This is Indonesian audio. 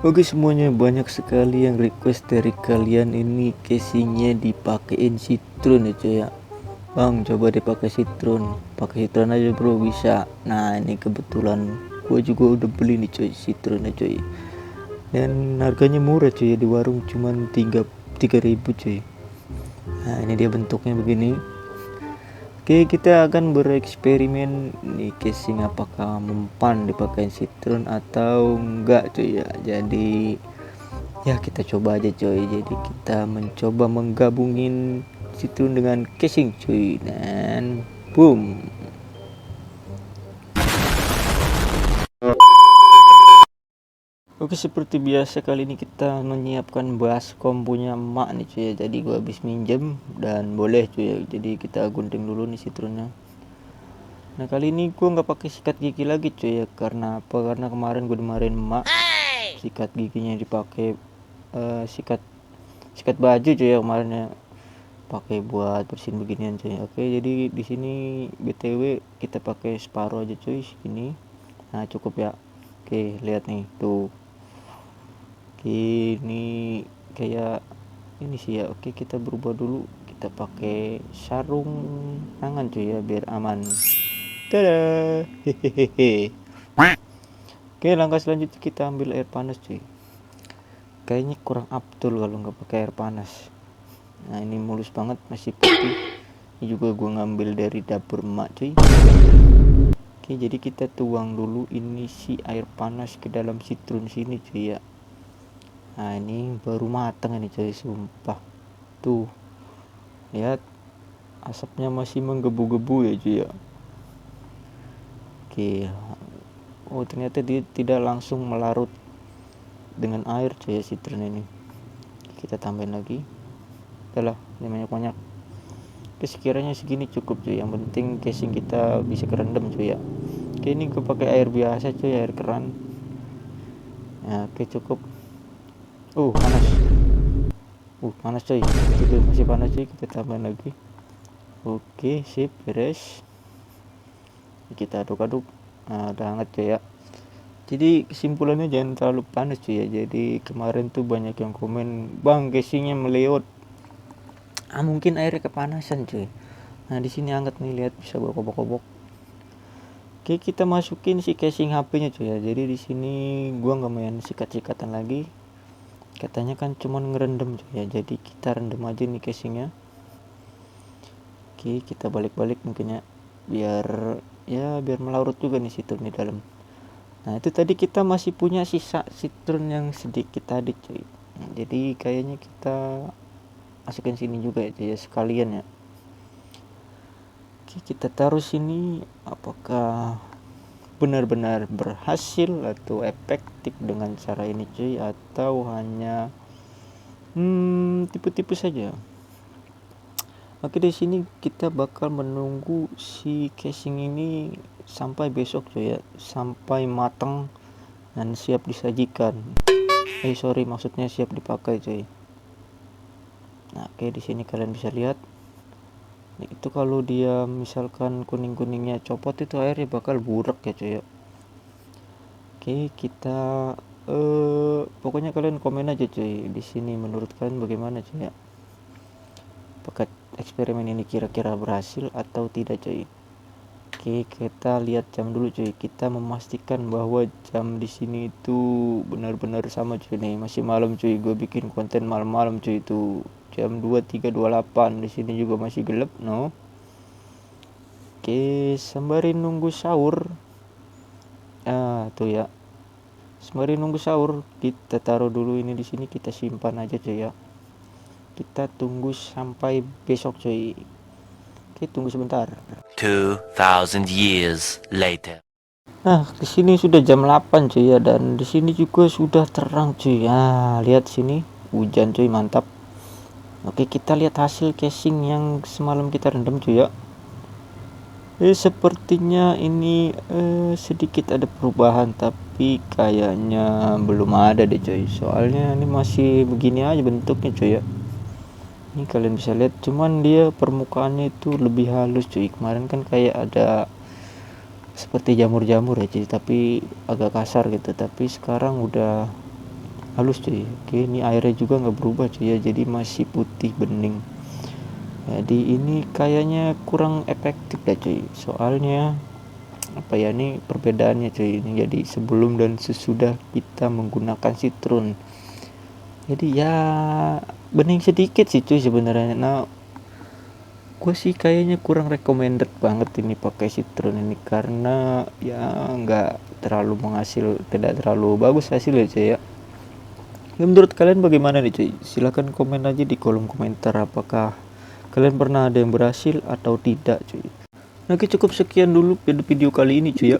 Oke semuanya, banyak sekali yang request dari kalian ini casingnya dipakein citron ya cuy ya. Bang coba dipakai citron, pakai citron aja bro bisa. Nah ini kebetulan gue juga udah beli nih cuy citron ya cuy. Dan harganya murah cuy ya, di warung cuman 3.000 cuy. Nah ini dia bentuknya begini. Oke kita akan bereksperimen nih casing apakah mempan dipakai citron atau enggak cuy ya. Jadi ya kita coba aja coy. Jadi kita mencoba menggabungin citron dengan casing cuy. Dan boom. Oke seperti biasa kali ini kita menyiapkan baskom punya emak nih cuy ya. Jadi gua habis minjem dan boleh cuy ya. Jadi kita gunting dulu nih citronnya. Nah kali ini gua nggak pakai sikat gigi lagi cuy ya. Karena apa? Karena kemarin gua dimarahin emak. Sikat giginya dipakai sikat sikat baju cuy ya kemarin ya. Pakai buat bersihin beginian cuy. Oke jadi di sini BTW kita pakai separuh aja cuy segini. Nah cukup ya. Oke lihat nih tuh. Ini kayak ini sih ya. Oke kita berubah dulu, kita pakai sarung tangan cuy ya biar aman. Tada hehehe. Oke langkah selanjutnya kita ambil air panas cuy. Kayaknya kurang afdol kalau nggak pakai air panas. Nah ini mulus banget masih putih. Ini juga gua ngambil dari dapur emak cuy. Oke jadi kita tuang dulu ini si air panas ke dalam citron sini cuy ya. Nah ini baru mateng ini cuy, sumpah. Tuh lihat asapnya masih menggebu-gebu ya cuy ya. Oke. Oh ternyata dia tidak langsung melarut dengan air cuy ya citron ini. Kita tambahin lagi. Udahlah ini banyak-banyak. Oke sekiranya segini cukup cuy. Yang penting casing kita bisa kerendam cuy ya. Oke ini gue pakai air biasa cuy, air keran. Ya oke cukup. Panas. Panas coy. Itu masih panas cuy, kita tambahin lagi. Oke sip beres. Kita aduk-aduk. Nah udah hangat cuy ya. Jadi kesimpulannya jangan terlalu panas cuy ya. Jadi kemarin tuh banyak yang komen, bang casingnya meleot. Mungkin airnya kepanasan cuy. Nah di sini hangat nih, lihat bisa gua kobok-kobok. Oke kita masukin si casing HP-nya cuy ya. Jadi di sini gua nggak main sikat-sikatan lagi. Katanya kan cuman ngerendam cuy ya. Jadi kita rendam aja nih casingnya. Oke kita balik-balik mungkin ya. Biar melarut juga nih citron di dalam. Nah itu tadi kita masih punya sisa citron yang sedikit tadi cuy. Jadi kayaknya kita masukin sini juga ya sekalian ya. Oke kita taruh sini. Apakah benar-benar berhasil atau efektif dengan cara ini cuy, atau hanya tipu-tipu saja. Oke di sini kita bakal menunggu si casing ini sampai besok cuy ya, sampai matang dan siap disajikan. Maksudnya siap dipakai cuy. Nah oke di sini kalian bisa lihat. Itu kalau dia misalkan kuning-kuningnya copot itu airnya bakal burak ya cuy ya. Oke kita pokoknya kalian komen aja cuy di sini menurut kalian bagaimana cuy ya. Apakah eksperimen ini kira-kira berhasil atau tidak cuy. Oke kita lihat jam dulu cuy. Kita memastikan bahwa jam di sini itu benar-benar sama cuy nih. Masih malam cuy. Gue bikin konten malam-malam cuy itu jam 23.28. Di sini juga masih gelap no. Oke sembari nunggu sahur. Tuh ya. Sembari nunggu sahur kita taruh dulu ini di sini, kita simpan aja cuy ya. Kita tunggu sampai besok cuy. Oke tunggu sebentar. 2000 years later. Nah, di sini sudah jam 8 cuy ya, dan di sini juga sudah terang cuy. Lihat sini, hujan cuy, mantap. Oke, kita lihat hasil casing yang semalam kita rendam cuy ya. Sepertinya ini sedikit ada perubahan, tapi kayaknya belum ada deh cuy. Soalnya ini masih begini aja bentuknya cuy ya. Ini kalian bisa lihat, cuman dia permukaannya itu lebih halus cuy. Kemarin kan kayak ada seperti jamur-jamur ya cuy, tapi agak kasar gitu. Tapi sekarang udah halus cuy. Oke, ini airnya juga nggak berubah cuy ya, jadi masih putih bening. Jadi ini kayaknya kurang efektif dah cuy, soalnya apa ya, ini perbedaannya cuy, ini jadi sebelum dan sesudah kita menggunakan citron. Jadi ya bening sedikit sih cuy sebenarnya. Nah, gue sih kayaknya kurang recommended banget ini pakai citron ini, karena ya nggak terlalu tidak terlalu bagus hasilnya cuy ya. Ya, menurut kalian bagaimana nih cuy? Silahkan komen aja di kolom komentar, apakah kalian pernah ada yang berhasil atau tidak cuy. Oke, cukup sekian dulu video kali ini cuy ya.